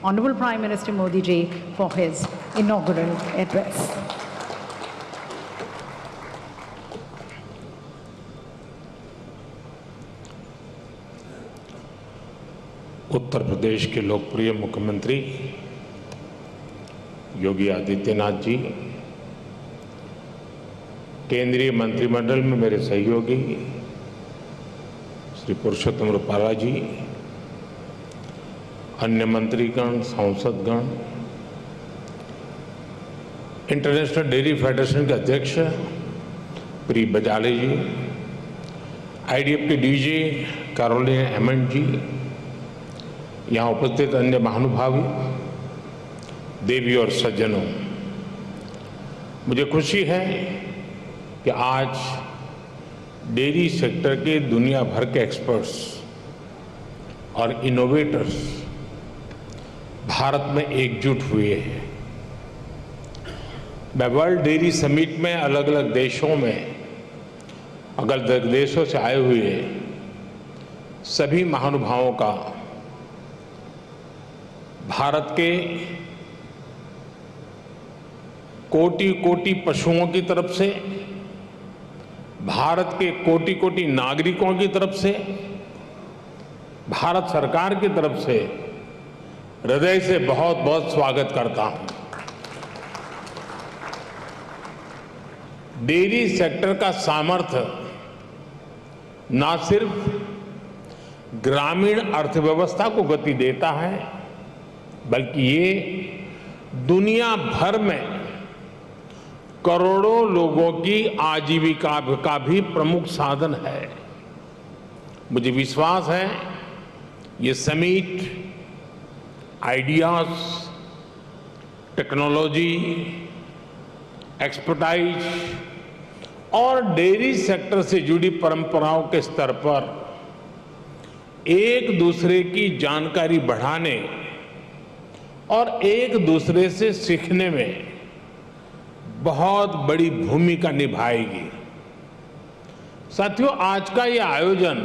Honorable Prime Minister Modi ji for his inaugural address. Uttar Pradesh के लोकप्रिय मुख्यमंत्री योगी आदित्यनाथ जी, केंद्रीय मंत्रिमंडल में मेरे सहयोगी श्री पुरुषोत्तम रूपाला जी, अन्य मंत्रीगण, सांसदगण, इंटरनेशनल डेयरी फेडरेशन के अध्यक्ष प्री बजाले जी, आईडीएफ के डीजी कैरोलिन एमंड जी, यहाँ उपस्थित अन्य महानुभावी, देवी और सज्जनों, मुझे खुशी है कि आज डेयरी सेक्टर के दुनिया भर के एक्सपर्ट्स और इनोवेटर्स भारत में एकजुट हुए हैं। मैं वर्ल्ड डेयरी समिट में अलग अलग देशों में, अलग अलग देशों से आए हुए सभी महानुभावों का भारत के कोटि कोटि पशुओं की तरफ से, भारत के कोटि कोटि नागरिकों की तरफ से, भारत सरकार की तरफ से हृदय से बहुत बहुत स्वागत करता हूं। डेयरी सेक्टर का सामर्थ्य न सिर्फ ग्रामीण अर्थव्यवस्था को गति देता है, बल्कि ये दुनिया भर में करोड़ों लोगों की आजीविका का भी प्रमुख साधन है। मुझे विश्वास है ये समिट आइडियाज, टेक्नोलॉजी, एक्सपर्टाइज और डेयरी सेक्टर से जुड़ी परंपराओं के स्तर पर एक दूसरे की जानकारी बढ़ाने और एक दूसरे से सीखने में बहुत बड़ी भूमिका निभाएगी। साथियों, आज का ये आयोजन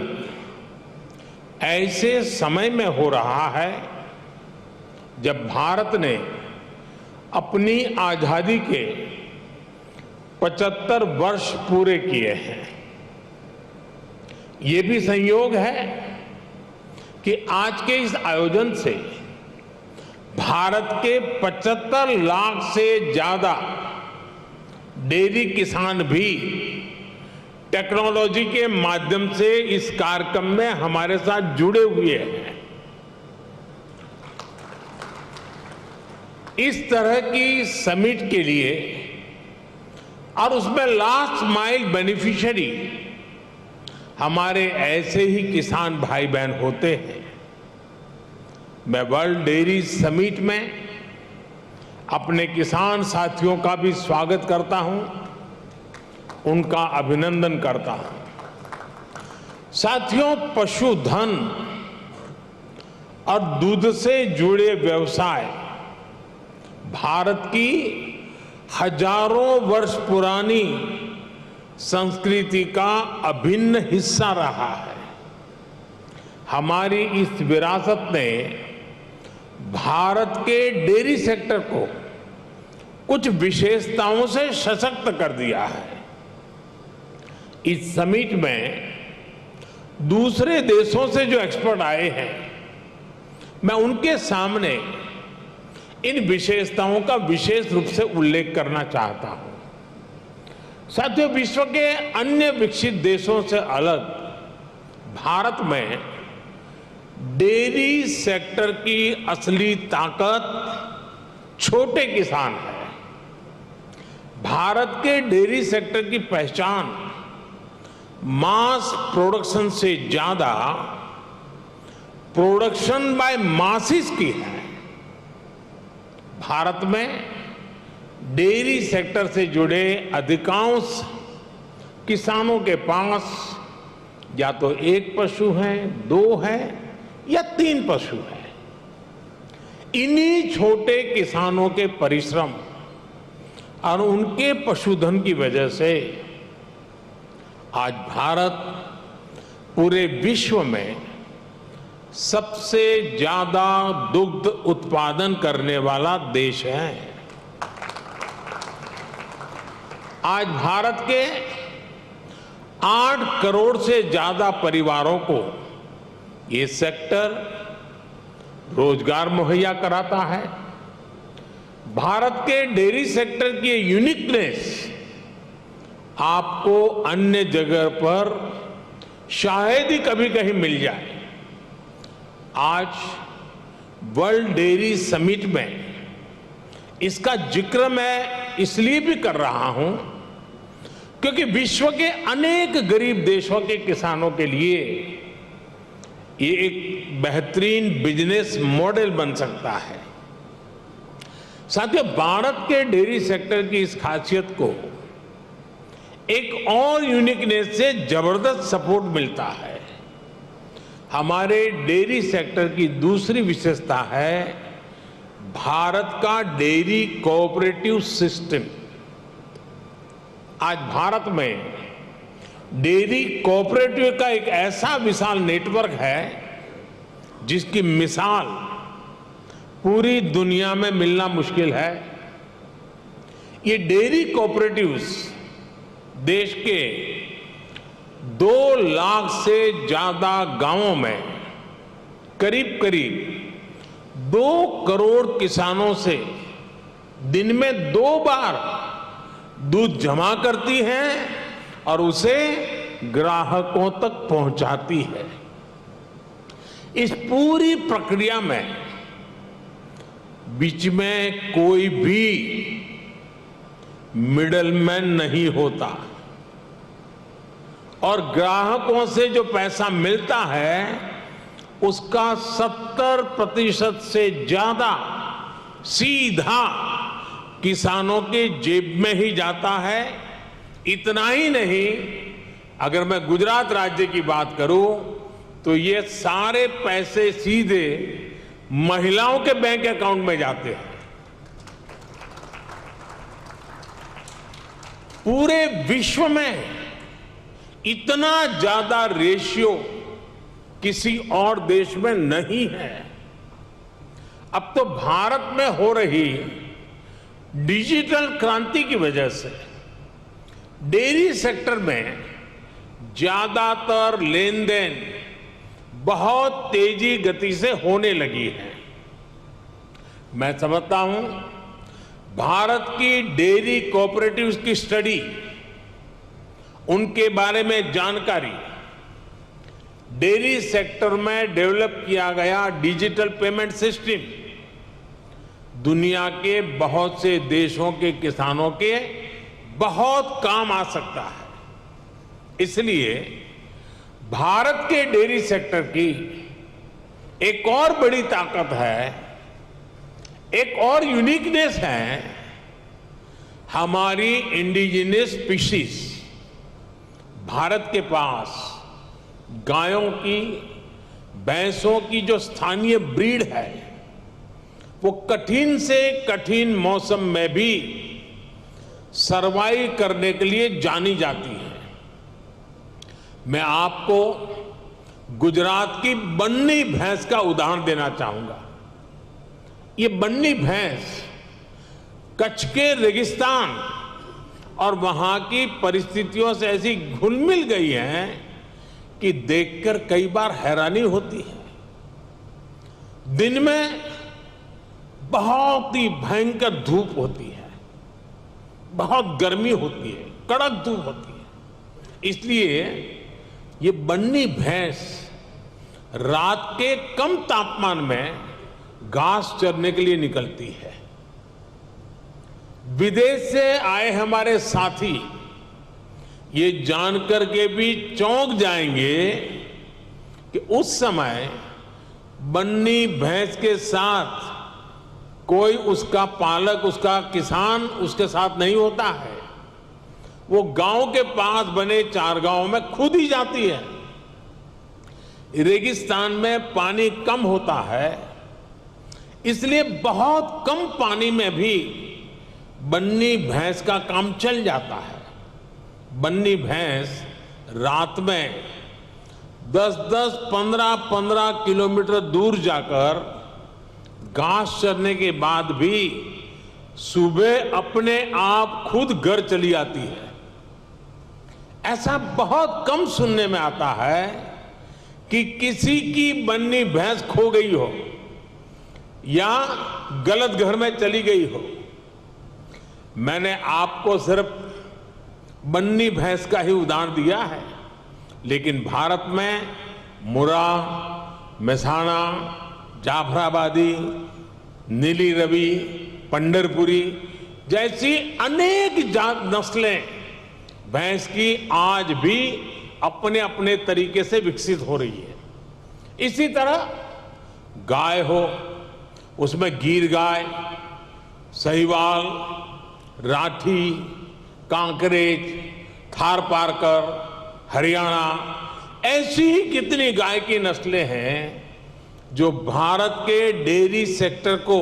ऐसे समय में हो रहा है जब भारत ने अपनी आजादी के 75 वर्ष पूरे किए हैं। ये भी संयोग है कि आज के इस आयोजन से भारत के 75 लाख से ज्यादा डेयरी किसान भी टेक्नोलॉजी के माध्यम से इस कार्यक्रम में हमारे साथ जुड़े हुए हैं। इस तरह की समिट के लिए और उसमें लास्ट माइल बेनिफिशियरी हमारे ऐसे ही किसान भाई बहन होते हैं। मैं वर्ल्ड डेयरी समिट में अपने किसान साथियों का भी स्वागत करता हूं, उनका अभिनंदन करता हूं। साथियों, पशुधन और दूध से जुड़े व्यवसाय भारत की हजारों वर्ष पुरानी संस्कृति का अभिन्न हिस्सा रहा है। हमारी इस विरासत ने भारत के डेयरी सेक्टर को कुछ विशेषताओं से सशक्त कर दिया है। इस समिट में दूसरे देशों से जो एक्सपर्ट आए हैं, मैं उनके सामने इन विशेषताओं का विशेष रूप से उल्लेख करना चाहता हूं। साथियों, विश्व के अन्य विकसित देशों से अलग भारत में डेयरी सेक्टर की असली ताकत छोटे किसान है। भारत के डेयरी सेक्टर की पहचान मास प्रोडक्शन से ज्यादा प्रोडक्शन बाय मासिस की है। भारत में डेयरी सेक्टर से जुड़े अधिकांश किसानों के पास या तो एक पशु है, 2 है या 3 पशु है। इन्हीं छोटे किसानों के परिश्रम और उनके पशुधन की वजह से आज भारत पूरे विश्व में सबसे ज्यादा दुग्ध उत्पादन करने वाला देश है। आज भारत के 8 करोड़ से ज्यादा परिवारों को ये सेक्टर रोजगार मुहैया कराता है। भारत के डेयरी सेक्टर की यूनिकनेस आपको अन्य जगह पर शायद ही कभी कहीं मिल जाए। आज वर्ल्ड डेयरी समिट में इसका जिक्र मैं इसलिए भी कर रहा हूं क्योंकि विश्व के अनेक गरीब देशों के किसानों के लिए ये एक बेहतरीन बिजनेस मॉडल बन सकता है। साथियों, भारत के डेयरी सेक्टर की इस खासियत को एक और यूनिकनेस से जबरदस्त सपोर्ट मिलता है। हमारे डेयरी सेक्टर की दूसरी विशेषता है भारत का डेयरी कोऑपरेटिव सिस्टम। आज भारत में डेयरी कोऑपरेटिव का एक ऐसा विशाल नेटवर्क है जिसकी मिसाल पूरी दुनिया में मिलना मुश्किल है। ये डेयरी कोऑपरेटिव्स देश के 2 लाख से ज्यादा गांवों में करीब करीब 2 करोड़ किसानों से दिन में 2 बार दूध जमा करती है और उसे ग्राहकों तक पहुंचाती है। इस पूरी प्रक्रिया में बीच में कोई भी मिडलमैन नहीं होता और ग्राहकों से जो पैसा मिलता है उसका 70% से ज्यादा सीधा किसानों के जेब में ही जाता है। इतना ही नहीं, अगर मैं गुजरात राज्य की बात करूं तो ये सारे पैसे सीधे महिलाओं के बैंक अकाउंट में जाते हैं। पूरे विश्व में इतना ज्यादा रेशियो किसी और देश में नहीं है। अब तो भारत में हो रही डिजिटल क्रांति की वजह से डेयरी सेक्टर में ज्यादातर लेन देन बहुत तेजी गति से होने लगी है। मैं समझता हूं भारत की डेयरी कोऑपरेटिव्स की स्टडी, उनके बारे में जानकारी, डेयरी सेक्टर में डेवलप किया गया डिजिटल पेमेंट सिस्टम दुनिया के बहुत से देशों के किसानों के बहुत काम आ सकता है। इसलिए भारत के डेयरी सेक्टर की एक और बड़ी ताकत है, एक और यूनिकनेस है हमारी इंडिजिनस स्पीशीज। भारत के पास गायों की, भैंसों की जो स्थानीय ब्रीड है वो कठिन से कठिन मौसम में भी सरवाइव करने के लिए जानी जाती है। मैं आपको गुजरात की बन्नी भैंस का उदाहरण देना चाहूंगा। ये बन्नी भैंस कच्छ के रेगिस्तान और वहां की परिस्थितियों से ऐसी घुल मिल गई है कि देखकर कई बार हैरानी होती है। दिन में बहुत ही भयंकर धूप होती है, बहुत गर्मी होती है, कड़क धूप होती है। इसलिए ये बन्नी भैंस रात के कम तापमान में घास चरने के लिए निकलती है। विदेश से आए हमारे साथी ये जानकर के भी चौंक जाएंगे कि उस समय बन्नी भैंस के साथ कोई उसका पालक, उसका किसान उसके साथ नहीं होता है। वो गांव के पास बने चारगांव में खुद ही जाती है। रेगिस्तान में पानी कम होता है, इसलिए बहुत कम पानी में भी बन्नी भैंस का काम चल जाता है। बन्नी भैंस रात में 10-10, 15-15 किलोमीटर दूर जाकर घास चरने के बाद भी सुबह अपने आप खुद घर चली आती है। ऐसा बहुत कम सुनने में आता है कि किसी की बन्नी भैंस खो गई हो या गलत घर में चली गई हो। मैंने आपको सिर्फ बन्नी भैंस का ही उदाहरण दिया है, लेकिन भारत में मुरा, मेहसाणा, जाफराबादी, नीली रवि, पंढरपुरी जैसी अनेक नस्लें भैंस की आज भी अपने अपने तरीके से विकसित हो रही है। इसी तरह गाय हो, उसमें गीर गाय, साहिवाल, राठी, कांकरेज, थारपारकर, हरियाणा, ऐसी ही कितनी गाय की नस्लें हैं जो भारत के डेयरी सेक्टर को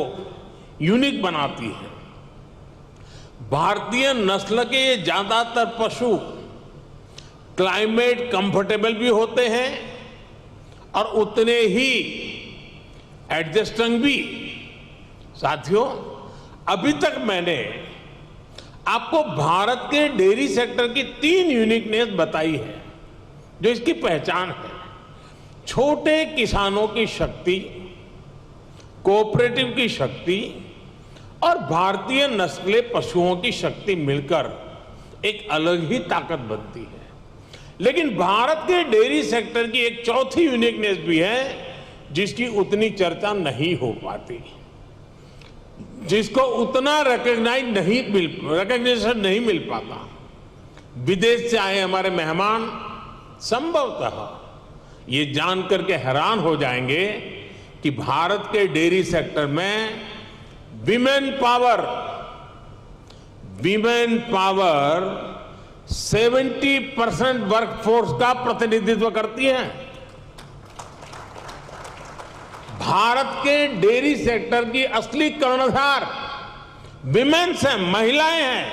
यूनिक बनाती हैं। भारतीय नस्ल के ये ज्यादातर पशु क्लाइमेट कंफर्टेबल भी होते हैं और उतने ही एडजस्टिंग भी। साथियों, अभी तक मैंने आपको भारत के डेयरी सेक्टर की 3 यूनिकनेस बताई है जो इसकी पहचान है। छोटे किसानों की शक्ति, कोऑपरेटिव की शक्ति और भारतीय नस्ले पशुओं की शक्ति मिलकर एक अलग ही ताकत बनती है। लेकिन भारत के डेयरी सेक्टर की एक चौथी यूनिकनेस भी है जिसकी उतनी चर्चा नहीं हो पाती, जिसको उतना रिकग्निशन नहीं मिल पाता। विदेश से आए हमारे मेहमान संभवतः ये जानकर के हैरान हो जाएंगे कि भारत के डेयरी सेक्टर में विमेन पावर 70% वर्कफोर्स का प्रतिनिधित्व करती है। भारत के डेयरी सेक्टर की असली कर्णधार विमेन्स हैं, महिलाएं हैं।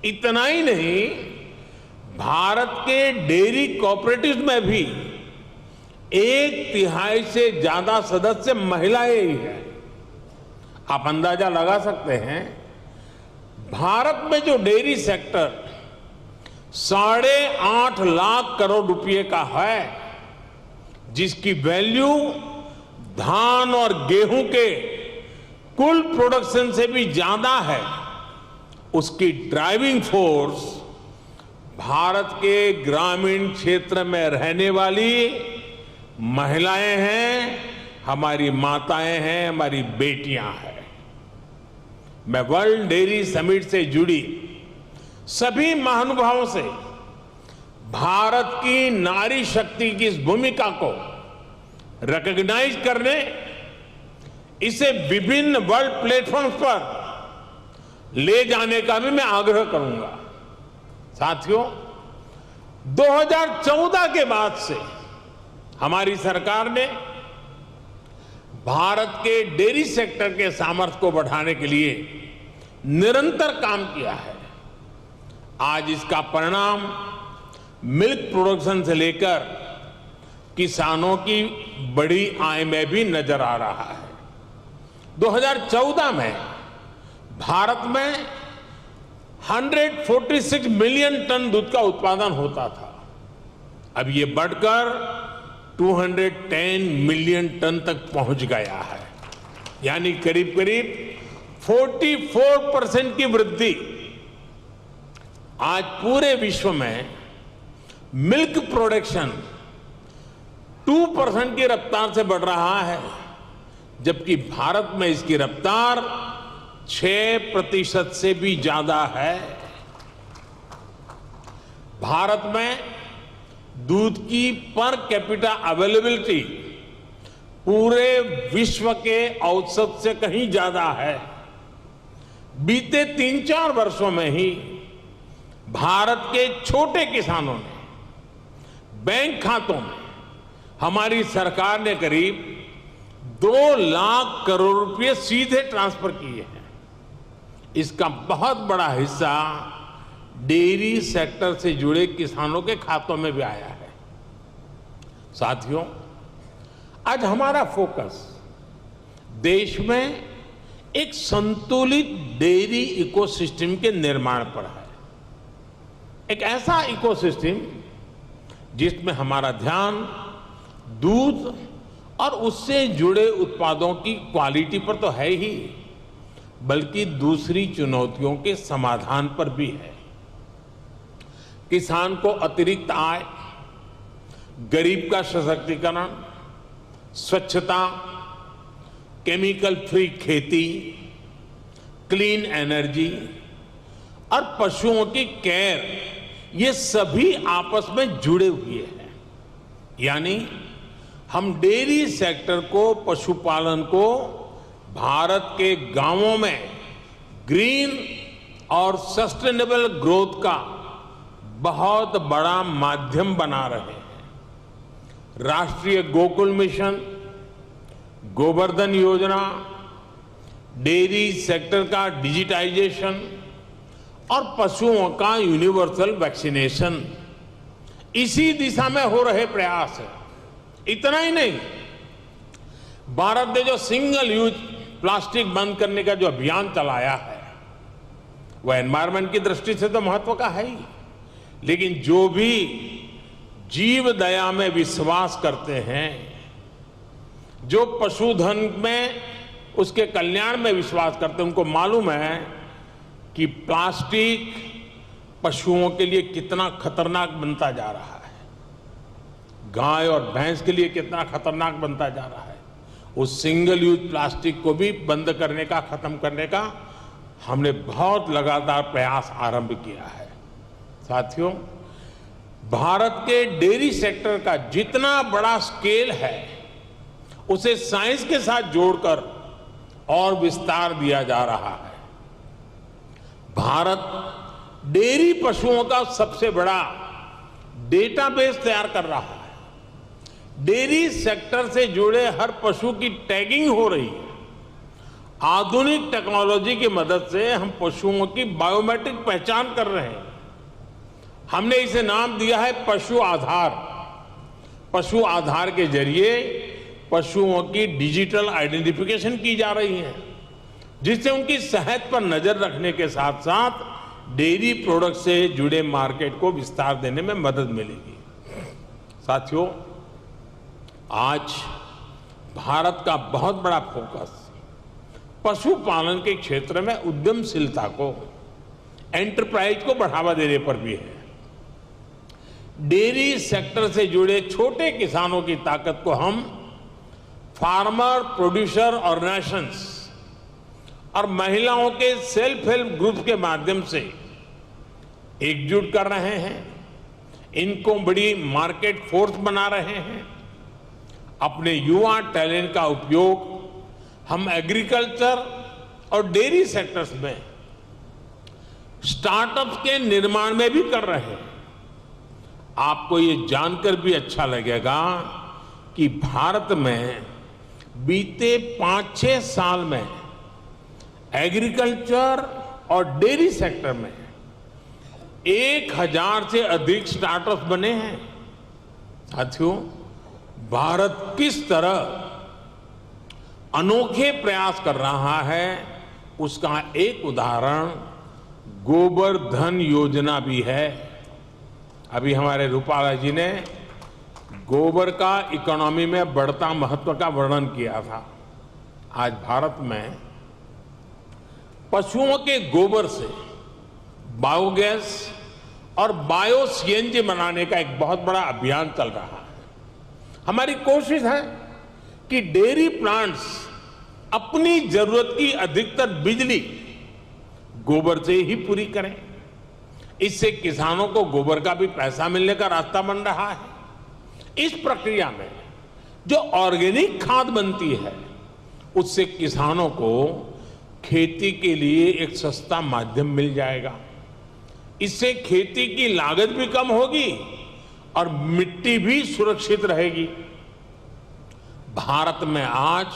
इतना ही नहीं, भारत के डेयरी कोऑपरेटिव्स में भी 1/3 से ज्यादा सदस्य महिलाएं ही हैं। आप अंदाजा लगा सकते हैं, भारत में जो डेयरी सेक्टर 8.5 लाख करोड़ रुपए का है, जिसकी वैल्यू धान और गेहूं के कुल प्रोडक्शन से भी ज्यादा है, उसकी ड्राइविंग फोर्स भारत के ग्रामीण क्षेत्र में रहने वाली महिलाएं हैं, हमारी माताएं हैं, हमारी बेटियां हैं। मैं वर्ल्ड डेयरी समिट से जुड़ी सभी महानुभावों से भारत की नारी शक्ति की इस भूमिका को रिकॉग्नाइज करने, इसे विभिन्न वर्ल्ड प्लेटफॉर्म्स पर ले जाने का भी मैं आग्रह करूंगा। साथियों, 2014 के बाद से हमारी सरकार ने भारत के डेयरी सेक्टर के सामर्थ्य को बढ़ाने के लिए निरंतर काम किया है। आज इसका परिणाम मिल्क प्रोडक्शन से लेकर किसानों की बड़ी आय में भी नजर आ रहा है। 2014 में भारत में 146 मिलियन टन दूध का उत्पादन होता था। अब ये बढ़कर 210 मिलियन टन तक पहुंच गया है, यानी करीब करीब 44% की वृद्धि। आज पूरे विश्व में मिल्क प्रोडक्शन 2% की रफ्तार से बढ़ रहा है, जबकि भारत में इसकी रफ्तार 6% से भी ज्यादा है। भारत में दूध की पर कैपिटा अवेलेबिलिटी पूरे विश्व के औसत से कहीं ज्यादा है। बीते 3-4 वर्षों में ही भारत के छोटे किसानों ने बैंक खातों में हमारी सरकार ने करीब 2 लाख करोड़ रुपए सीधे ट्रांसफर किए हैं। इसका बहुत बड़ा हिस्सा डेयरी सेक्टर से जुड़े किसानों के खातों में भी आया है। साथियों, आज हमारा फोकस देश में एक संतुलित डेयरी इकोसिस्टम के निर्माण पर है। एक ऐसा इकोसिस्टम जिसमें हमारा ध्यान दूध और उससे जुड़े उत्पादों की क्वालिटी पर तो है ही, बल्कि दूसरी चुनौतियों के समाधान पर भी है। किसान को अतिरिक्त आय, गरीब का सशक्तिकरण, स्वच्छता, केमिकल फ्री खेती, क्लीन एनर्जी और पशुओं की केयर, ये सभी आपस में जुड़े हुए हैं। यानी हम डेयरी सेक्टर को, पशुपालन को भारत के गांवों में ग्रीन और सस्टेनेबल ग्रोथ का बहुत बड़ा माध्यम बना रहे हैं। राष्ट्रीय गोकुल मिशन, गोवर्धन योजना, डेयरी सेक्टर का डिजिटाइजेशन और पशुओं का यूनिवर्सल वैक्सीनेशन, इसी दिशा में हो रहे प्रयास है। इतना ही नहीं, भारत ने जो सिंगल यूज प्लास्टिक बंद करने का जो अभियान चलाया है, वह एनवायरमेंट की दृष्टि से तो महत्व का है ही, लेकिन जो भी जीव दया में विश्वास करते हैं, जो पशुधन में, उसके कल्याण में विश्वास करते हैं, उनको मालूम है कि प्लास्टिक पशुओं के लिए कितना खतरनाक बनता जा रहा है, गाय और भैंस के लिए कितना खतरनाक बनता जा रहा है। उस सिंगल यूज प्लास्टिक को भी बंद करने का, खत्म करने का हमने बहुत लगातार प्रयास आरंभ किया है। साथियों, भारत के डेयरी सेक्टर का जितना बड़ा स्केल है, उसे साइंस के साथ जोड़कर और विस्तार दिया जा रहा है। भारत डेयरी पशुओं का सबसे बड़ा डेटाबेस तैयार कर रहा है। डेयरी सेक्टर से जुड़े हर पशु की टैगिंग हो रही है। आधुनिक टेक्नोलॉजी की मदद से हम पशुओं की बायोमेट्रिक पहचान कर रहे हैं। हमने इसे नाम दिया है पशु आधार। पशु आधार के जरिए पशुओं की डिजिटल आइडेंटिफिकेशन की जा रही है, जिससे उनकी सेहत पर नजर रखने के साथ साथ डेयरी प्रोडक्ट से जुड़े मार्केट को विस्तार देने में मदद मिलेगी। साथियों, आज भारत का बहुत बड़ा फोकस पशुपालन के क्षेत्र में उद्यमशीलता को, एंटरप्राइज को बढ़ावा देने पर भी है। डेयरी सेक्टर से जुड़े छोटे किसानों की ताकत को हम फार्मर प्रोड्यूसर ऑर्गेनाइजेशंस और महिलाओं के सेल्फ हेल्प ग्रुप के माध्यम से एकजुट कर रहे हैं। इनको बड़ी मार्केट फोर्स बना रहे हैं। अपने युवा टैलेंट का उपयोग हम एग्रीकल्चर और डेयरी सेक्टर्स में स्टार्टअप्स के निर्माण में भी कर रहे हैं। आपको ये जानकर भी अच्छा लगेगा कि भारत में बीते 5-6 साल में एग्रीकल्चर और डेयरी सेक्टर में 1000 से अधिक स्टार्टअप्स बने हैं। साथियों, भारत किस तरह अनोखे प्रयास कर रहा है, उसका एक उदाहरण गोवर्धन योजना भी है। अभी हमारे रूपाला जी ने गोबर का इकोनॉमी में बढ़ता महत्व का वर्णन किया था। आज भारत में पशुओं के गोबर से बायोगैस और बायो सीएनजी बनाने का एक बहुत बड़ा अभियान चल रहा है। हमारी कोशिश है कि डेयरी प्लांट्स अपनी जरूरत की अधिकतर बिजली गोबर से ही पूरी करें। इससे किसानों को गोबर का भी पैसा मिलने का रास्ता बन रहा है। इस प्रक्रिया में जो ऑर्गेनिक खाद बनती है, उससे किसानों को खेती के लिए एक सस्ता माध्यम मिल जाएगा। इससे खेती की लागत भी कम होगी और मिट्टी भी सुरक्षित रहेगी। भारत में आज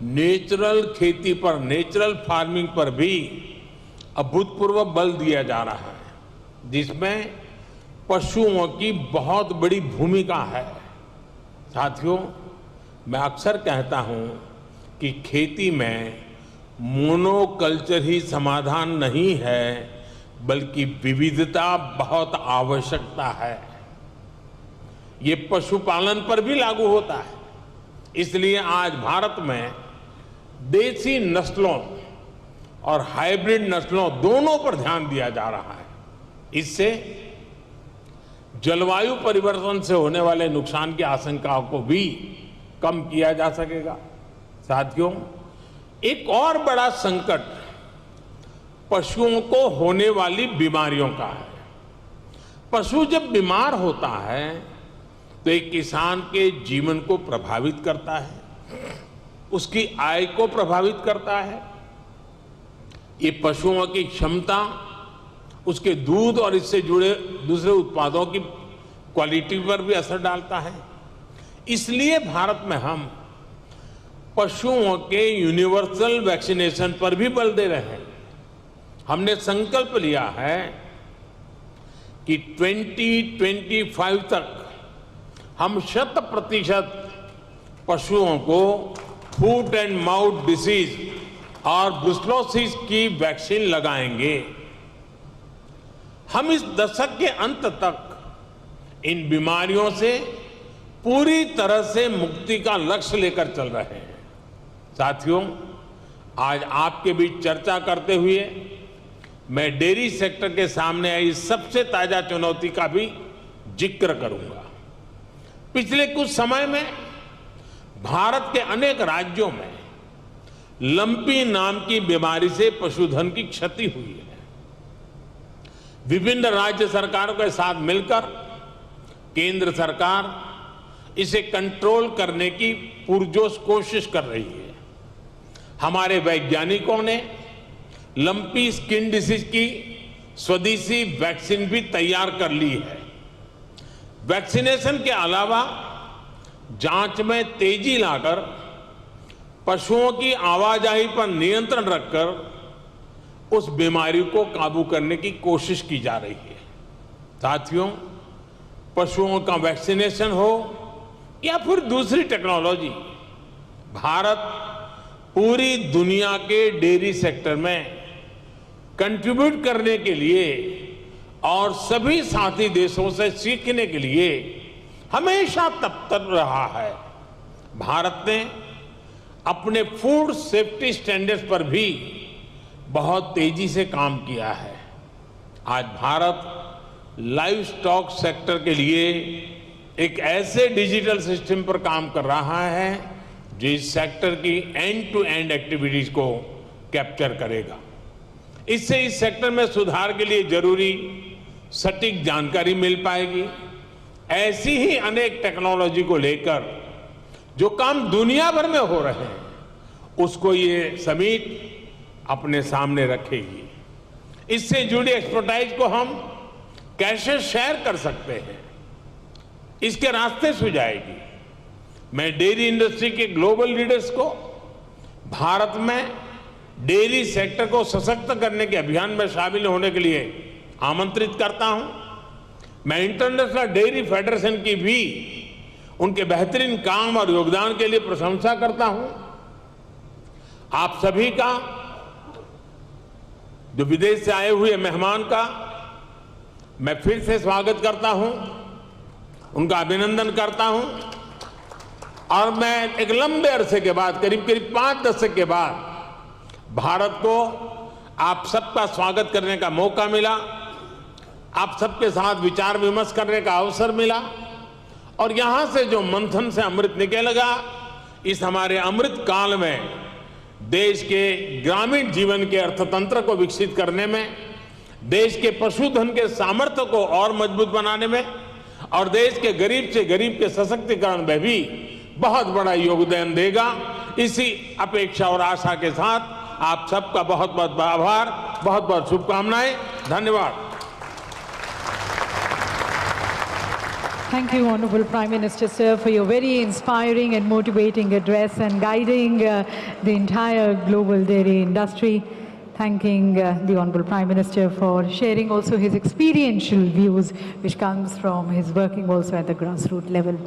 नेचुरल खेती पर, नेचुरल फार्मिंग पर भी अभूतपूर्व बल दिया जा रहा है, जिसमें पशुओं की बहुत बड़ी भूमिका है। साथियों, मैं अक्सर कहता हूं कि खेती में मोनोकल्चर ही समाधान नहीं है, बल्कि विविधता बहुत आवश्यकता है। ये पशुपालन पर भी लागू होता है। इसलिए आज भारत में देसी नस्लों और हाइब्रिड नस्लों दोनों पर ध्यान दिया जा रहा है। इससे जलवायु परिवर्तन से होने वाले नुकसान की आशंकाओं को भी कम किया जा सकेगा। साथियों, एक और बड़ा संकट पशुओं को होने वाली बीमारियों का है। पशु जब बीमार होता है तो एक किसान के जीवन को प्रभावित करता है, उसकी आय को प्रभावित करता है। ये पशुओं की क्षमता, उसके दूध और इससे जुड़े दूसरे उत्पादों की क्वालिटी पर भी असर डालता है। इसलिए भारत में हम पशुओं के यूनिवर्सल वैक्सीनेशन पर भी बल दे रहे हैं। हमने संकल्प लिया है कि 2025 तक हम 100% पशुओं को फूट एंड माउथ डिसीज और ब्रुसेलोसिस की वैक्सीन लगाएंगे। हम इस दशक के अंत तक इन बीमारियों से पूरी तरह से मुक्ति का लक्ष्य लेकर चल रहे हैं। साथियों, आज आपके बीच चर्चा करते हुए मैं डेयरी सेक्टर के सामने आई सबसे ताजा चुनौती का भी जिक्र करूंगा। पिछले कुछ समय में भारत के अनेक राज्यों में लंपी नाम की बीमारी से पशुधन की क्षति हुई है। विभिन्न राज्य सरकारों के साथ मिलकर केंद्र सरकार इसे कंट्रोल करने की पुरजोश कोशिश कर रही है। हमारे वैज्ञानिकों ने लंपी स्किन डिसीज की स्वदेशी वैक्सीन भी तैयार कर ली है। वैक्सीनेशन के अलावा जांच में तेजी लाकर पशुओं की आवाजाही पर नियंत्रण रखकर उस बीमारी को काबू करने की कोशिश की जा रही है। साथियों, पशुओं का वैक्सीनेशन हो या फिर दूसरी टेक्नोलॉजी, भारत पूरी दुनिया के डेयरी सेक्टर में कंट्रीब्यूट करने के लिए और सभी साथी देशों से सीखने के लिए हमेशा तत्पर रहा है। भारत ने अपने फूड सेफ्टी स्टैंडर्ड्स पर भी बहुत तेजी से काम किया है। आज भारत लाइव स्टॉक सेक्टर के लिए एक ऐसे डिजिटल सिस्टम पर काम कर रहा है जो इस सेक्टर की एंड टू एंड एक्टिविटीज को कैप्चर करेगा। इससे इस सेक्टर में सुधार के लिए जरूरी सटीक जानकारी मिल पाएगी। ऐसी ही अनेक टेक्नोलॉजी को लेकर जो काम दुनिया भर में हो रहे हैं, उसको ये समिट अपने सामने रखेगी। इससे जुड़ी एक्सपर्टाइज को हम कैसे शेयर कर सकते हैं, इसके रास्ते सुझाएगी। मैं डेयरी इंडस्ट्री के ग्लोबल लीडर्स को भारत में डेयरी सेक्टर को सशक्त करने के अभियान में शामिल होने के लिए आमंत्रित करता हूं। मैं इंटरनेशनल डेयरी फेडरेशन की भी उनके बेहतरीन काम और योगदान के लिए प्रशंसा करता हूं। आप सभी का, जो विदेश से आए हुए मेहमान का, मैं फिर से स्वागत करता हूं, उनका अभिनंदन करता हूं। और मैं एक लंबे अरसे के बाद, करीब 5 दशक के बाद भारत को आप सबका स्वागत करने का मौका मिला, आप सबके साथ विचार विमर्श करने का अवसर मिला और यहां से जो मंथन से अमृत निकलेगा, इस हमारे अमृत काल में देश के ग्रामीण जीवन के अर्थतंत्र को विकसित करने में, देश के पशुधन के सामर्थ्य को और मजबूत बनाने में और देश के गरीब से गरीब के सशक्तिकरण में भी बहुत बड़ा योगदान देगा। इसी अपेक्षा और आशा के साथ आप सबका बहुत बहुत आभार, बहुत बहुत शुभकामनाएं। धन्यवाद। Thank you, Honorable Prime Minister, sir, for your very inspiring and motivating address and guiding the entire global dairy industry. Thanking the Honorable Prime Minister for sharing also his experiential views, which comes from his working also at the grassroots level.